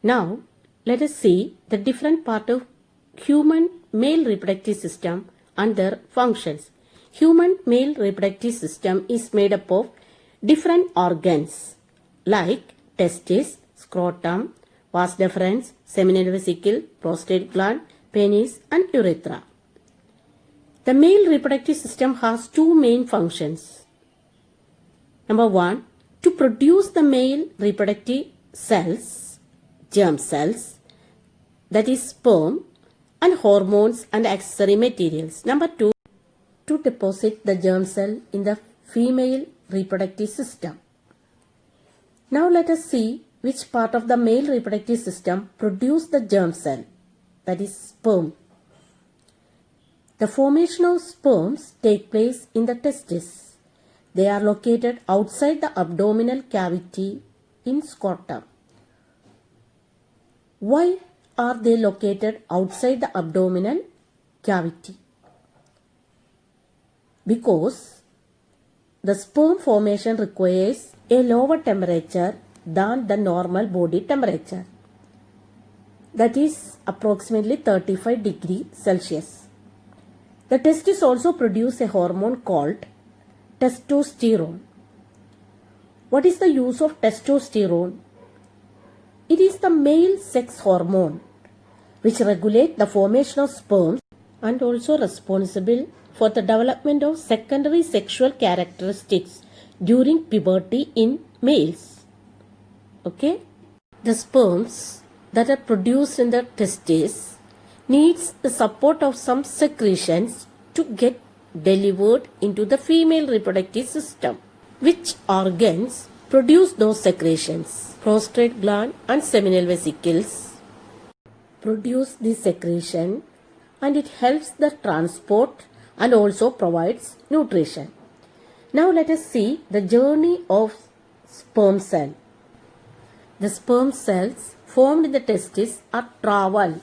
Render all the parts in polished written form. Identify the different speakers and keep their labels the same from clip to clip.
Speaker 1: Now, let us see the different part of human male reproductive system and their functions. Human male reproductive system is made up of different organs like testis, scrotum, vas deferens, seminal vesicle, prostate gland, penis and urethra. The male reproductive system has two main functions. Number one, to produce the male reproductive cells, germ cells, that is sperm, and hormones and accessory materials. Number two, to deposit the germ cell in the female reproductive system. Now let us see which part of the male reproductive system produce the germ cell, that is sperm. The formation of sperms take place in the testes. They are located outside the abdominal cavity in scrotum. Why are they located outside the abdominal cavity? Because the sperm formation requires a lower temperature than the normal body temperature, that is approximately 35 degrees Celsius. The testes also produce a hormone called testosterone. What is the use of testosterone? It is the male sex hormone which regulates the formation of sperms and also responsible for the development of secondary sexual characteristics during puberty in males. Okay? The sperms that are produced in the testes needs the support of some secretions to get delivered into the female reproductive system. Which organs produce those secretions? Prostate gland and seminal vesicles produce the secretion, and it helps the transport and also provides nutrition. Now let us see the journey of sperm cell. The sperm cells formed in the testes are travel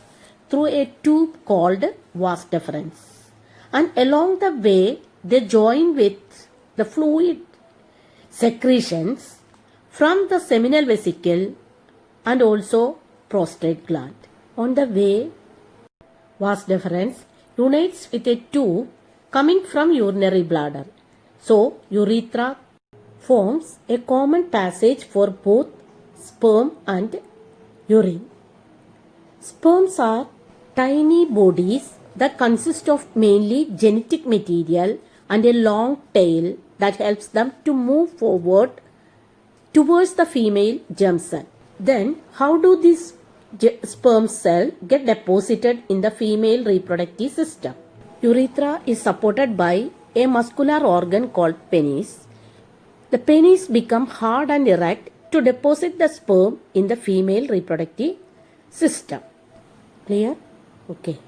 Speaker 1: through a tube called vas deferens, and along the way they join with the fluid secretions from the seminal vesicle and also prostate gland. On the way, vas deferens unites with a tube coming from urinary bladder. So, urethra forms a common passage for both sperm and urine. Sperms are tiny bodies that consist of mainly genetic material and a long tail that helps them to move forward towards the female germ cell. Then, how do these sperm cells get deposited in the female reproductive system? Urethra is supported by a muscular organ called penis. The penis becomes hard and erect to deposit the sperm in the female reproductive system. Clear? Okay.